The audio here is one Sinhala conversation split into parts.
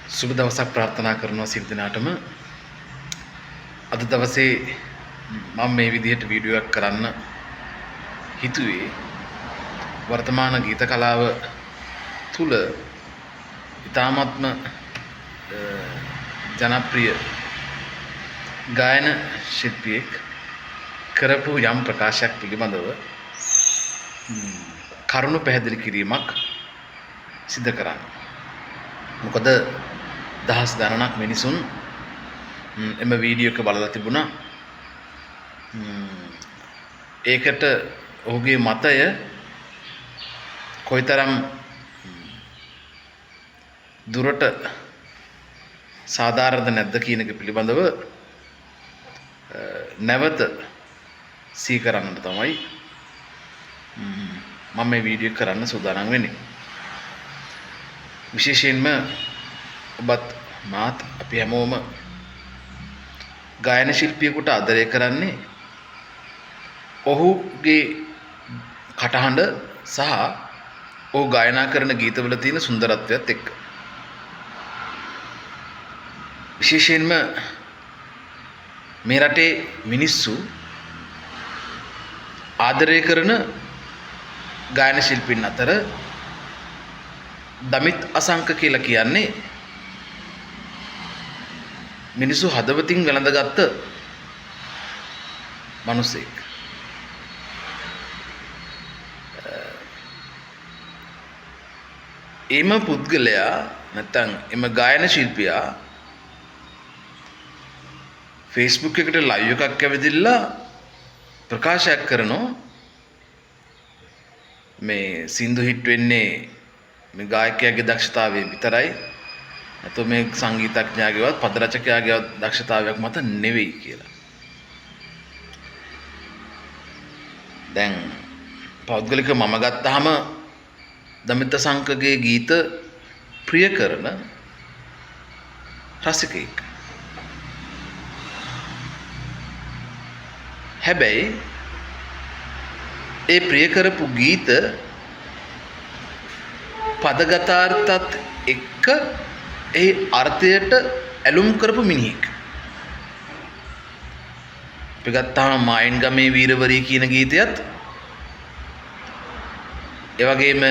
සුබ දවසක් ප්‍රාර්ථනා කරනවා සියලු දෙනාටම. අද දවසේ මම මේ විදිහට වීඩියෝ එකක් කරන්න හිතුවේ වර්තමාන ගීත කලාව තුල ඉතාමත්ම ජනප්‍රිය ගායන ශිල්පියෙක් කරපු යම් ප්‍රකාශයක් පිළිබඳව කරුණු පැහැදිලි කිරීමක් සිදු කරන්න. මොකද දහස් ගණනක් මිනිසුන් එම වීඩියෝ එක බලලා තිබුණා. ඒකට ඔහුගේ මතය කොයිතරම් දුරට සාධාරණද නැද්ද කියන එක පිළිබඳව නැවත සීකරන්නට තමයි මම මේ වීඩියෝ එක කරන්න සූදානම් වෙන්නේ. විශේෂයෙන්ම ඔබත් මාත් අපි හැමෝම ගායන ශිල්පියෙකුට ආදරය කරන්නේ ඔහුගේ කටහඬ සහ ඔහු ගායනා කරන ගීතවල තියෙන සුන්දරත්වයත් එක්ක. විශේෂයෙන්ම මේ රටේ මිනිස්සු ආදරය කරන ගායන ශිල්පීන් අතර දමිත් අසංක කියලා කියන්නේ මිනිස්සු හදවතින් වැළඳගත්ත මිනිසෙක්. එම පුද්ගලයා නැත්නම් එම ගායන ශිල්පියා Facebook එකට ලයිව් එකක් ඇවිදilla ප්‍රකාශයක් කරනවා මේ සින්දු හිට් වෙන්නේ මේ ගායකයාගේ දක්ෂතාවයෙන් විතරයි. නැත්නම් මේ සංගීතඥයාගේවත් පද රචකයාගේවත් දක්ෂතාවයක් මත නෙවෙයි කියලා. දැන් පෞද්ගලික මම ගත්තාම දමිත සංකගේ ගීත ප්‍රිය කරන රසිකයෙක්. හැබැයි ඒ ප්‍රිය කරපු ගීත පදගතාර්ථත් එක්ක ඒ අර්ථයට ඇලුම් කරපු මිනිහෙක්. අපි ගත්තාම මායින් ගමේ වීරවරිය කියන ගීතයත් ඒ වගේම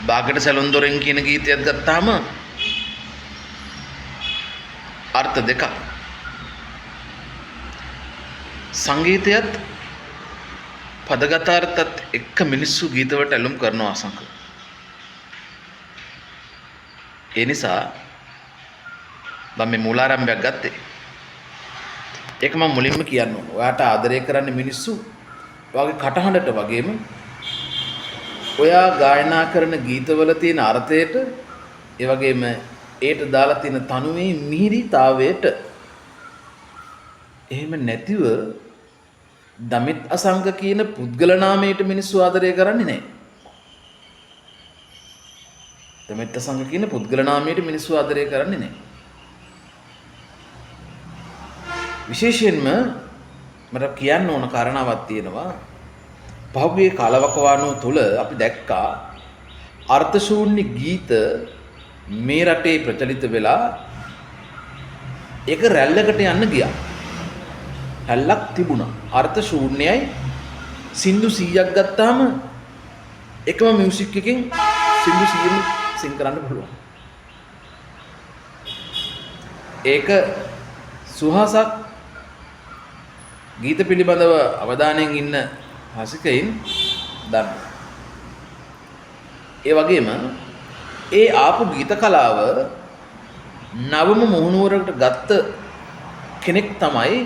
බාගට සැලොන්දොරෙන් කියන ගීතයත් ගත්තාම අර්ථ දෙකක්. සංගීතයත් පදගතාර්ථත් එක්ක මිනිස්සු ගීතවලට ඇලුම් කරනවා අසංක. ඒ නිසා මම මේ මූලාරම්භයක් ගත්තේ. ඒක මම මුලින්ම කියන්න ඕන. ඔයාට ආදරය කරන්න මිනිස්සු ඔයාගේ කටහඬට වගේම ඔයා ගායනා කරන ගීතවල තියෙන අර්ථයට ඒ වගේම ඒට දාලා තියෙන තනුවේ මිහිරිතාවයට එහෙම නැතිව දමිත් අසංක කියන පුද්ගල නාමයට මිනිස්සු ආදරය කරන්නේ නැහැ. දමිත් අසංක කියන පුද්ගල නාමයට මිනිස්සු ආදරය කරන්නේ නැහැ. විශේෂයෙන්ම මට කියන්න ඕන කාරණාවක් තියෙනවා. පහුගිය කාලවකවානුව තුල අපි දැක්කා අර්ථ ශූන්‍ය ගීත මේ රටේ ප්‍රචලිත වෙලා ඒක රැල්ලකට යන්න ගියා. හැල්ලක් තිබුණා. අර්ථ ශූන්‍යයි සින්දු 100ක් ගත්තාම එකම මියුසික් එකෙන් සින්දු 100ම සිං කරන්න පුළුවන්. ඒක සුහසක් ගීත පිළිබඳව අවධානයෙන් ඉන්න රසිකයින් දන්නවා. ඒ වගේම ඒ ආපු ගීත කලාව නවම මුහුණුවරකට ගත්ත කෙනෙක් තමයි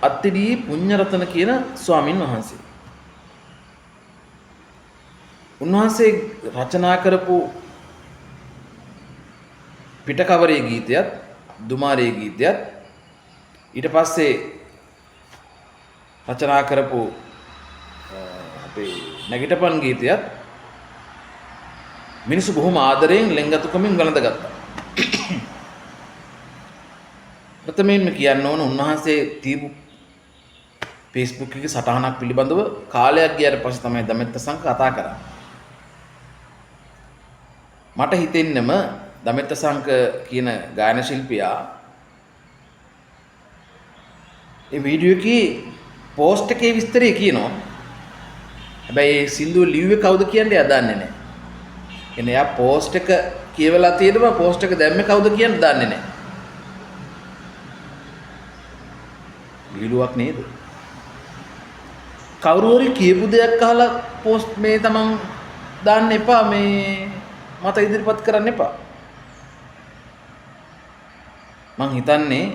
අත්තිඩී පුඤ්ඤරතන කියන ස්වාමින් වහන්සේ. උන්වහන්සේ රචනා කරපු පිටකවරේ ගීතයත් දුමාරේ ගීතයත් ඊට පස්සේ රචනා කරපු අපේ නැගිටපන් ගීතයත් මිනිස්සු බොහොම ආදරයෙන් ලෙන්ගතුකමින් වැළඳගත්තා. ප්‍රථමයෙන්ම කියන්න ඕන උන්වහන්සේ තිබු Facebook එකේ සටහනක් පිළිබඳව කාලයක් ගියාට පස්සේ තමයි දමිත් අසංක කතා කරන්නේ. මට හිතෙන්නම දමිත්ත සංක කියන ගායන ශිල්පියා ඒ වීඩියෝ එකේ පෝස්ට් එකේ විස්තරය කියනවා. හැබැයි ඒ සින්දුව ලිව්වේ කවුද කියන්නේ එයා දන්නේ නැහැ. එනේ එයා පෝස්ට් එක කියවලා තියෙනවා පෝස්ට් එක දැම්මේ කවුද කියන්නේ දන්නේ නැහැ. විහිළුවක් නේද? කවුරු හරි කියපු දෙයක් අහලා පෝස්ට් මේ තමන් දාන්න එපා මේ මත ඉදිරිපත් කරන්න එපා. මං හිතන්නේ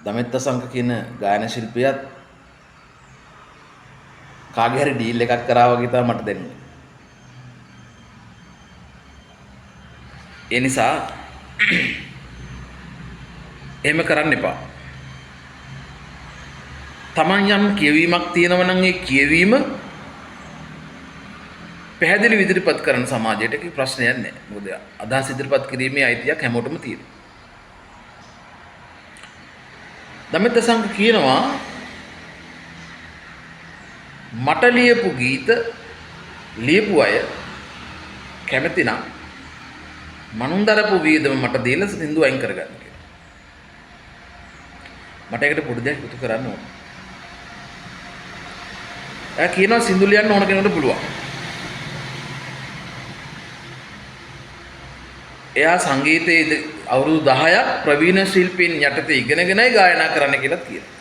දමිත්ත සංක කියන ගායන ශිල්පියත් කාගේ හරි ඩීල් එකක් කරා වගේ තමයි මට දැනෙන්නේ. ඒ නිසා එහෙම කරන්න එපා. තමන් යම් කියවීමක් තියෙනවා නම් ඒ කියවීම පැහැදිලි විදිහට කරන සමාජයට කි ප්‍රශ්නයක් නැහැ. මොකද අදහස් ඉදිරිපත් කිරීමේ අයිතියක් හැමෝටම තියෙනවා. දමිත්ත සංක කියනවා මට ලියපු ගීත ලියපු අය කැමති නම් මනුන්දරපු වීදම මට දීලා සින්දු අයින් කරගන්න කියලා. මට ඒකට පොඩි දෙයක් උතු කරන්න ඕන. එයා කියනවා සින්දු ලියන්න ඕන කෙනෙකුට පුළුවන්. එයා සංගීතයේ අවුරුදු 10ක් ප්‍රවීණ ශිල්පීන් යටතේ ඉගෙනගෙනයි ගායනා කරන්න කියලා කියනවා.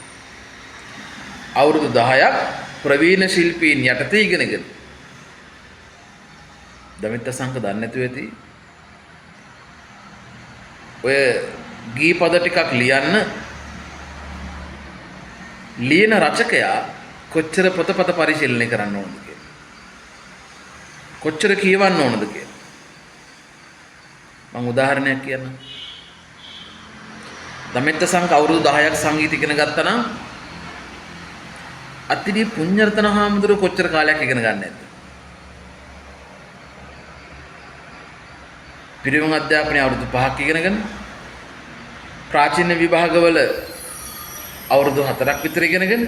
අවුරුදු 10ක් ප්‍රවීණ ශිල්පීන් යටතේ ඉගෙනගෙන. දමිත්ත සංක දන්නේ නැතුව ඇති. ඔය ගී පද ටිකක් ලියන්න ලියන රචකයා කොච්චර පොතපත පරිශීලනය කරන්න ඕනද කියලා. කොච්චර කියවන්න ඕනද කියලා. මම උදාහරණයක් කියන්නම්. දමිත්ත සංක අවුරුදු 10ක් සංගීත ඉගෙන ගත්තා නම් අතිරි පුඤ්ඤර්තන හාමුදුරුවෝ කොච්චර කාලයක් ඉගෙන ගන්න නැද්ද? පිරිවෙන් අධ්‍යාපනයේ අවුරුදු 5ක් ඉගෙනගෙන ප්‍රාචීන විභාගවල අවුරුදු 4ක් විතර ඉගෙනගෙන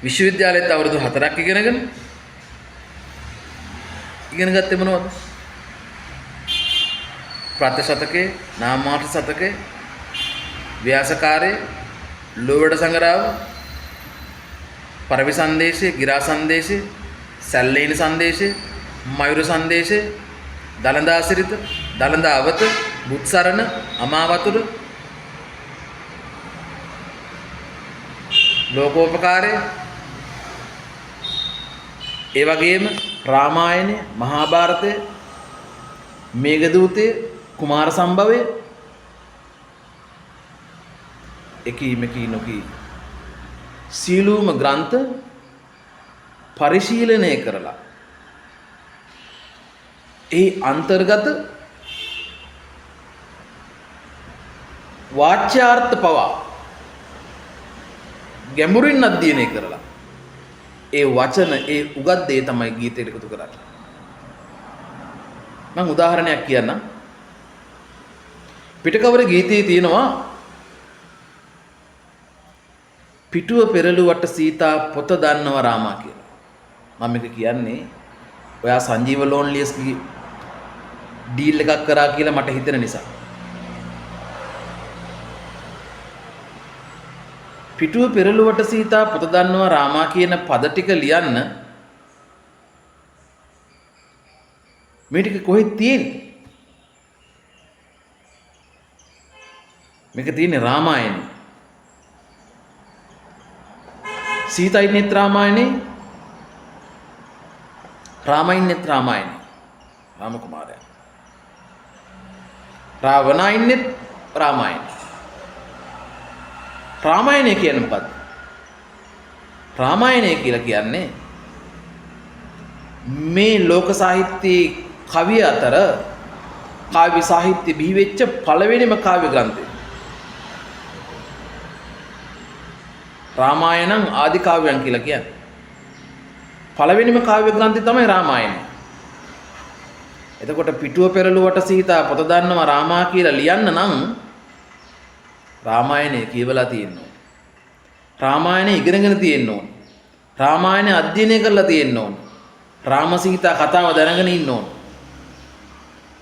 විශ්වවිද්‍යාලයේත් අවුරුදු 4ක් ඉගෙන ගත්තේ මොනවද? ප්‍රත්‍යශතකේ, නාමාර්ථ සතකේ, ව්‍යාසකාරේ, ලෝවැඩ සංගරාව, පරවි සංදේශේ, ගිරා සංදේශේ, සැල්ලේන සංදේශේ, මයුර සංදේශේ, දලඳා සිරිත, දලඳා අවත, බුත්සරණ, අමාවතුර, ලෝකෝපකාරය, ඒ වගේම රාමායනය, මහාභාරතය, මේඝදූතය, කුමාර සම්භවය, එකී මෙකී නොකී සීලූම ග්‍රන්ථ පරිශීලනය කරලා ඒ අන්තර්ගත වාච්‍යාර්ථ පවා ගැඹුරින් අධ්‍යයනය කරලා ඒ වචන ඒ උගත් දේ තමයි ගීතයට එකතු කරන්නේ. මම උදාහරණයක් කියන්නම්. පිටකවර ගීතයේ තියෙනවා පිටුව පෙරළුවට සීතා පොත දන්නව රාමා කියලා. මම මේක කියන්නේ ඔයා සංජීව ලෝන්ලියස්ගේ ඩීල් එකක් කරා කියලා මට හිතෙන නිසා. පිටුව පෙරළුවට සීතා පොත දන්නව රාමා කියන පද ටික ලියන්න මේ ටික කොහෙද තියෙන්නේ? මේක තියෙන්නේ රාමායනේ. සීතා ඉන්නෙත් රාමායනේ. රාමා ඉන්නෙත් රාමායනේ. රාම කුමාරයා. රාවණා ඉන්නෙත් රාමායනේ. රාමායනේ කියන්නේ මොකද්ද? රාමායනේ කියලා කියන්නේ මේ ලෝක සාහිත්‍යයේ කවිය අතර කාව්‍ය සාහිත්‍ය බිහි වෙච්ච පළවෙනිම කාව්‍ය ග්‍රන්ථය. රාමායනං ආදි කාව්‍යයන් කියලා කියන්නේ. පළවෙනිම කාව්‍ය ග්‍රන්ථය තමයි රාමායනය. එතකොට පිටුව පෙරළුවට සීතා පොත දන්නවා රාමා කියලා ලියන්න නම් රාමායනය කියවලා තියෙන්න ඕන. රාමායනය ඉගෙනගෙන තියෙන්න ඕන. රාමායනය අධ්‍යයනය කරලා තියෙන්න ඕන. රාම සීතා කතාව දැනගෙන ඉන්න ඕන.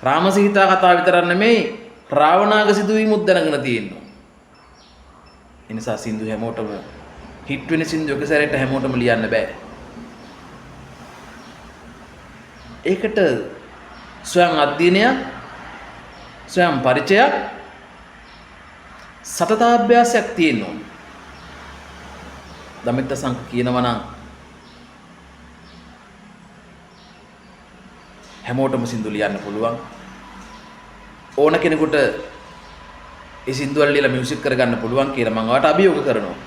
රාම සීතා කතාව විතරක් නෙමෙයි රාවණාගේ සිදුවීමුත් දැනගෙන තියෙන්න ඕන. ඒ නිසා සින්දු හැමෝටම හිට් වෙන සින්දු එක සැරේට හැමෝටම ලියන්න බෑ. ඒකට ස්වයං අධ්‍යයනයක්, ස්වයං පරිචයක්, සතතාභ්‍යාසයක් තියෙන්න ඕන. දමිත්ත සංක කියනවා නම් හැමෝටම සින්දු ලියන්න පුළුවන්. ඕන කෙනෙකුට ඒ සින්දු වල ලියලා මියුසික් කරගන්න පුළුවන් කියලා මම ඔයාලට අභියෝග කරනවා.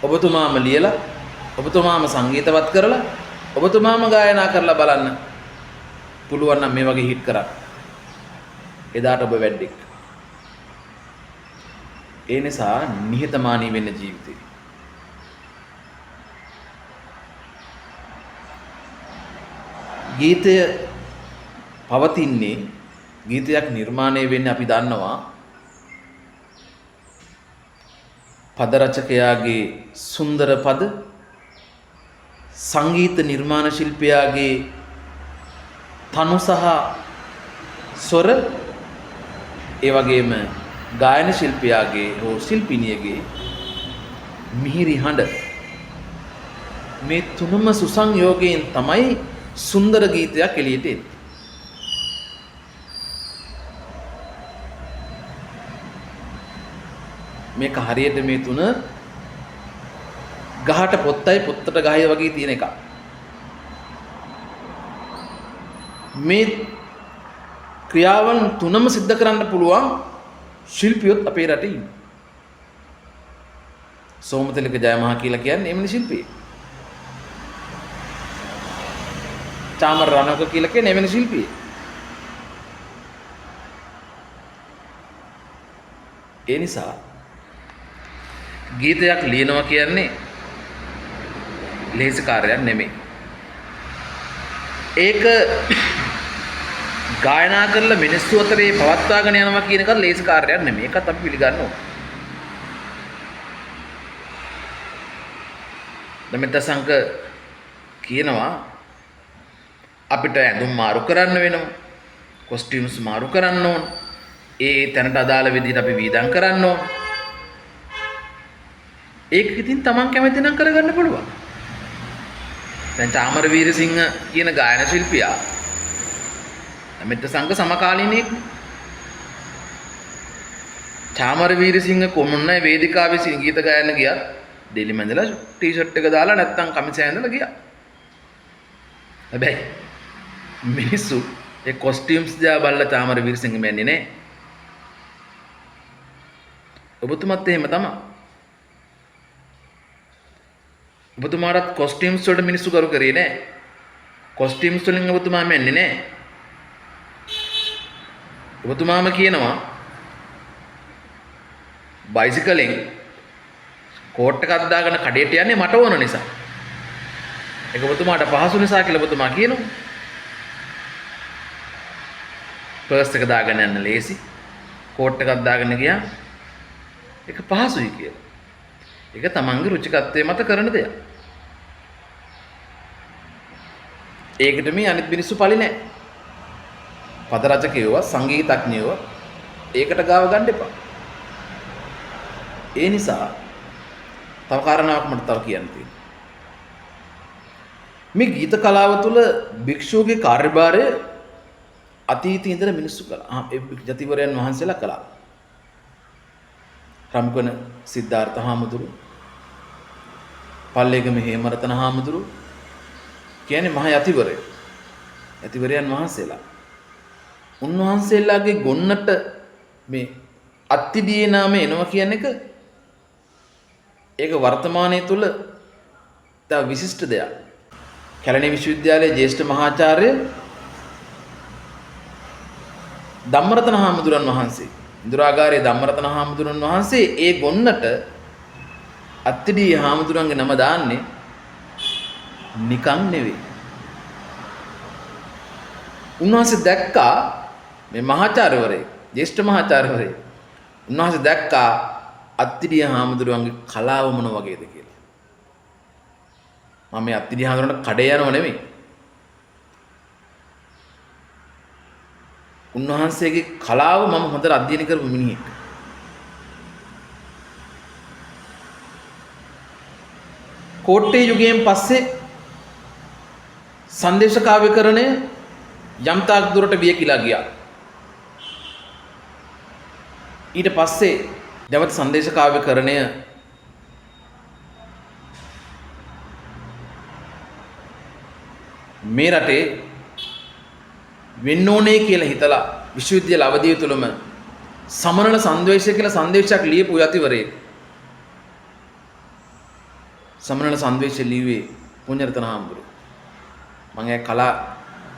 ඔබතුමාම ලියලා, ඔබතුමාම සංගීතවත් කරලා, ඔබතුමාම ගායනා කරලා බලන්න. පුළුවන් නම් මේ වගේ හිට් කරන්න. එදාට ඔබ වැඩික්. ඒ නිසා නිහතමානී වෙන්න ජීවිතේ. ගීතය පවතින්නේ, ගීතයක් නිර්මාණය වෙන්නේ අපි දන්නවා පද රචකයාගේ සුන්දර පද, සංගීත නිර්මාණ ශිල්පියාගේ තනු සහ ස්වර, ඒ වගේම ගායන ශිල්පියාගේ හෝ ශිල්පිනියගේ මිහිරි හඬ, මේ තුනම සුසංයෝගයෙන් තමයි සුන්දර ගීතයක් එළියට එන්නේ. මේක හරියට මේ තුන ගහට පොත්තයි පොත්තට ගහයි වගේ තියෙන එකක්. මේ ක්‍රියාවන් තුනම සිද්ධ කරන්න පුළුවන් ශිල්පියොත් අපේ රටේ ඉන්නේ. සෝමතිලක ජයමහා කියලා කියන්නේ එමනි ශිල්පියෙක්. චාමර රණවක කියලා කියන්නේ එමනි ශිල්පියෙක්. ඒ නිසා ගීතයක් ලියනවා කියන්නේ ලේසි කාර්යයක් නෙමෙයි. ඒක ගායනා කරලා මිනිස්සු අතරේ පවත්වාගෙන යනවා කියන එක ලේසි කාර්යයක් නෙමෙයි. ඒකත් අපි පිළිගන්න ඕන. දමිත සංක කියනවා අපිට ඇඳුම් මාරු කරන්න වෙනවා. කොස්ටියුම්ස් මාරු කරන්න ඕන. ඒ තැනට අදාළ විදිහට අපි වීදම් කරන්න ඕන. ඒක ඉතින් Taman කැමති නම් කරගන්න පුළුවන්. දැන් චාමර වීරසිංහ කියන ගායන ශිල්පියා දමිත සංක සමකාලීනෙක්. චාමර වීරසිංහ කොමුන්නයි වේදිකාවේ සංගීත ගායන ගියා. ඩෙලි මැදලා ටී-ෂර්ට් එක දාලා නැත්තම් කමිස ඇඳලා ගියා. හැබැයි මිනිස්සු ඒ කොස්ටියුම්ස් දිහා බලලා චාමර වීරසිංහ මෙන්නේ නේ. ඔබතුමත් එහෙම තමයි. ඔබතුමාට කොස්ටියුම්ස් වලට මිනිස්සු කරු කරේ නෑ. කොස්ටියුම්ස් වලින් ඔබතුමා මෙන්නේ නෑ. ඔබතුමාම කියනවා බයිසිකලෙන් කෝට් එකක් දාගෙන කඩේට යන්නේ මට ඕන නිසා. ඒක ඔබතුමාට පහසු නිසා කියලා ඔබතුමා කියනවා. පර්ස් එක දාගෙන යන්න ලේසි. කෝට් එකක් දාගෙන ගියා ඒක පහසුයි කියලා. ඒක තමන්ගේ රුචිකත්වයේ මත කරන දෙයක්. ඒකට මේ අනිත් මිනිස්සු පලි නැහැ. පද රචකයව, සංගීතඥයව ඒකට ගාව ගන්න එපා. ඒ නිසා තව කාරණාවක් මට තව කියන්න තියෙනවා. මේ ගීත කලාව තුළ භික්ෂුවගේ කාර්යභාරය අතීතයේ ඉඳලා මිනිස්සු කළා. ඒ ජතිවරයන් වහන්සේලා කළා. රම්ගුණ සිද්ධාර්ථ හාමුදුරුවෝ, පල්ලේගම හේමරතන හාමුදුරුවෝ කියන්නේ මහා යතිවරයෝ. යතිවරයන් වහන්සේලා. උන්වහන්සේලාගේ ගොන්නට මේ අත්තිඩියේ නාමය එනවා කියන එක ඒක වර්තමානයේ තුල තව විශිෂ්ට දෙයක්. කැලණි විශ්වවිද්‍යාලයේ ජ්‍යෙෂ්ඨ මහාචාර්ය ධම්මරතන හාමුදුරන් වහන්සේ, ඉන්දිරාගාරයේ ධම්මරතන හාමුදුරන් වහන්සේ ඒ ගොන්නට අත්තිඩිය හාමුදුරන්ගේ නම දාන්නේ නිකන් නෙවෙයි. උන්වහන්සේ දැක්කා මේ මහාචාර්යවරේ, ජ්‍යෙෂ්ඨ මහාචාර්යවරේ, උන්වහන්සේ දැක්කා අත්තිඩිය හාමුදුරුවන්ගේ කලාව මොන වගේද කියලා. මම මේ අත්තිඩිය හාමුදුරන්ට කඩේ යනව නෙමෙයි. උන්වහන්සේගේ කලාව මම හොඳට අධ්‍යයනය කරපු මිනිහෙක්. කෝට්ටේ යුගයෙන් පස්සේ සංදේශකාව්‍යකරණය යම් තාක් දුරට වියකිලා ගියා. ඊට පස්සේ නැවත සංදේශකාව්‍යකරණය මේ රටේ වෙන්න ඕනේ කියලා හිතලා විශ්වවිද්‍යාල අවධිය තුළම සමනල සංද්වේෂය කියලා සංදේශයක් ලියපු යතිවරයෙක්. සමනල සංද්වේෂය ලියුවේ පුඤ්ඤරතන හාමුදුරුවෝ. මම ඒ කලා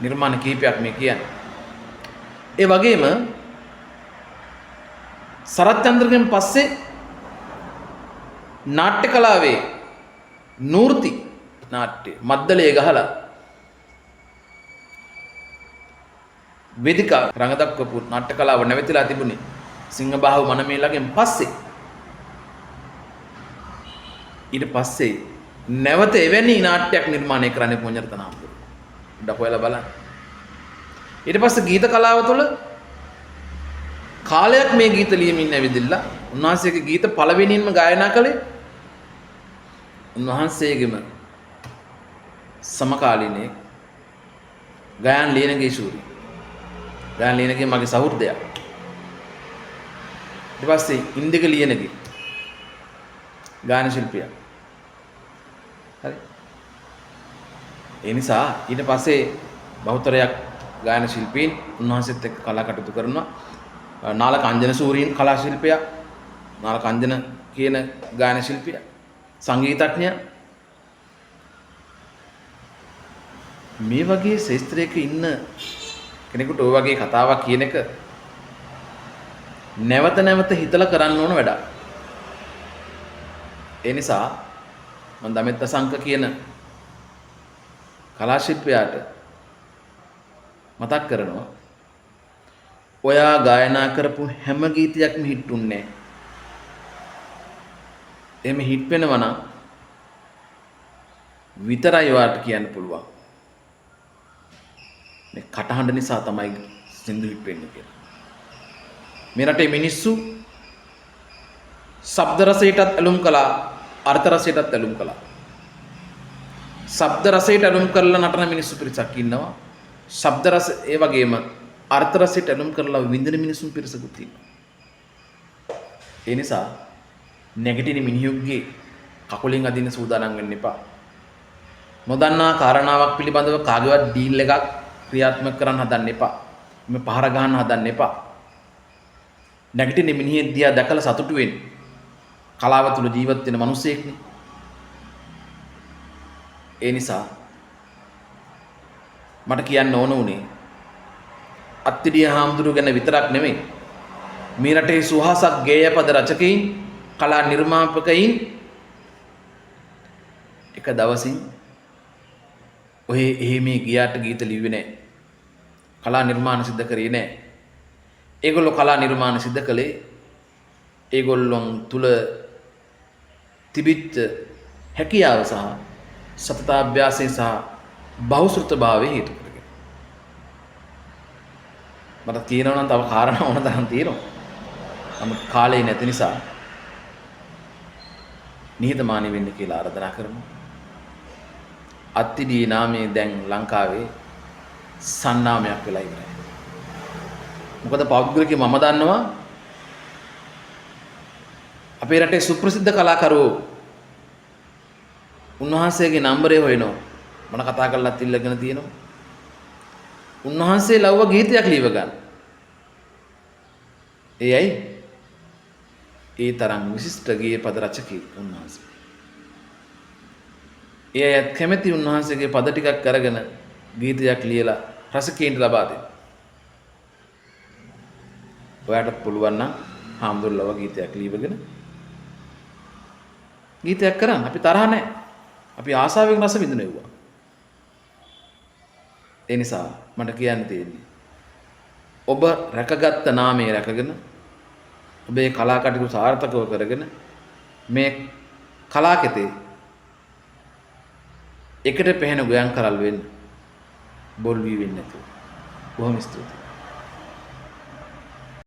නිර්මාණ කීපයක් මේ කියන්නේ. ඒ වගේම සරච්චන්ද්‍රගෙන් පස්සේ නාට්‍ය කලාවේ නූර්ති නාට්‍ය මද්දලේ ගහලා වේදිකා රඟ දක්වපු නාට්‍ය කලාව නැවතිලා තිබුණේ සිංහබාහුව මනමේලගෙන් පස්සේ. ඊට පස්සේ නැවත එවැනි නාට්‍යයක් නිර්මාණය කරන්නේ පුඤ්ඤරතන හාමුදුරුවෝ. ඩක් හොයලා බලන්න. ඊට පස්සේ ගීත කලාව තුළ කාලයක් මේ ගීත ලියමින් ඇවිදිලා උන්වහන්සේගේ ගීත පළවෙනියෙන්ම ගායනා කළේ උන්වහන්සේගේම සමකාලීනයේ ගායන ලියනගේ ශූරි. ගායන ලියනගේ මගේ සහෘදයා. ඊට පස්සේ ඉන්දික ලියනගේ ගායන ශිල්පියා. හරි. ඒ නිසා ඊට පස්සේ බහුතරයක් ගායන ශිල්පීන් උන්වහන්සේත් එක්ක කලා කටයුතු කරනවා. නාලක අංජන සූරීන් කලා ශිල්පියා, නාලක අංජන කියන ගායන ශිල්පියා, සංගීතඥයා. මේ වගේ ශාස්ත්‍රයක ඉන්න කෙනෙකුට ඔය වගේ කතාවක් කියන එක නැවත නැවත හිතලා කරන්න ඕන වැඩක්. ඒ නිසා මම දමෙත්ත සංක කියන කලා ශිල්පියාට මතක් කරනවා, ඔයා ගායනා කරපු හැම ගීතයක්ම හිට් උන්නේ නැහැ. එහෙම හිට් වෙනවා නම් විතරයි ඔයාට කියන්න පුළුවන් මේ කටහඬ නිසා තමයි සින්දු හිට් වෙන්නේ කියලා. මේ රටේ මිනිස්සු ශබ්ද රසයටත් ඇලුම් කළා, අර්ථ රසයටත් ඇලුම් කළා. ශබ්ද රසයට ඇලුම් කරලා නටන මිනිස්සු පිරිසක් ඉන්නවා. ශබ්ද රස ඒ වගේම අර්ථ රසයට ඇලුම් කරලා විඳින මිනිසුන් පිරිසකුත් ඉන්නවා. ඒ නිසා නැගිටින මිනිහෙකුගේ කකුලෙන් අදින්න සූදානම් වෙන්න එපා. නොදන්නා කාරණාවක් පිළිබඳව කාගේවත් ඩීල් එකක් ක්‍රියාත්මක කරන්න හදන්න එපා. මේ පහර ගන්න හදන්න එපා. නැගිටින මිනිහෙක් දිහා දැකලා සතුටු වෙන්න. කලාව තුළ ජීවත් වෙන මිනිසෙක්නේ. ඒ නිසා මට කියන්න ඕන උනේ අත්තිඩිය හාමුදුරුව ගැන විතරක් නෙමෙයි, මේ රටේ සුහසක් ගේයපද රචකයින්, කලා නිර්මාපකයින් එක දවසින් ඔය එහෙමේ ගියාට ගීත ලිව්වේ නැහැ. කලා නිර්මාණ සිද්ධ කරේ නැහැ. ඒගොල්ලෝ කලා නිර්මාණ සිද්ධ කළේ ඒගොල්ලොන් තුල තිබිච්ච හැකියාව සහ සතතාභ්‍යාසය සහ බහුශෘතභාවය හේතු කරගෙන. මට තියෙනවා නම් තව කාරණා ඕන තරම් තියෙනවා. නමුත් කාලේ නැති නිසා නිහතමානී වෙන්න කියලා ආරාධනා කරනවා. අත්තිඩී නාමයේ දැන් ලංකාවේ සන්නාමයක් වෙලා ඉවරයි. මොකද පෞද්ගලිකව මම දන්නවා අපේ රටේ සුප්‍රසිද්ධ කලාකරුවෝ උන්වහන්සේගේ නම්බරේ හොයනවා. මම කතා කරලාත් ඉල්ලගෙන තියෙනවා. උන්වහන්සේ ලව්ව ගීතයක් ලියව ගන්න. ඒ ඇයි? ඒ තරම් විශිෂ්ට ගීත පද රචකයෙක් උන්වහන්සේ. ඒ අයත් කැමැති උන්වහන්සේගේ පද ටිකක් අරගෙන ගීතයක් ලියලා රසිකයින්ට ලබා දෙන්න. ඔයාට පුළුවන් නම් හාමුදුරුවෝ ගීතයක් ලියවගෙන ගීතයක් කරන්න. අපි තරහ නැහැ. අපි ආසාවෙන් රස විඳිනවා. ඒ නිසා මට කියන්න තියෙන්නේ ඔබ රැකගත්ත නාමය රැකගෙන ඔබේ කලා කටයුතු සාර්ථකව කරගෙන මේ කලාකෙතේ එකට පැහැෙන ගොයන් කරල් වෙන්න බොල් වී වෙන්නේ නැතුව. බොහොම ස්තුතියි.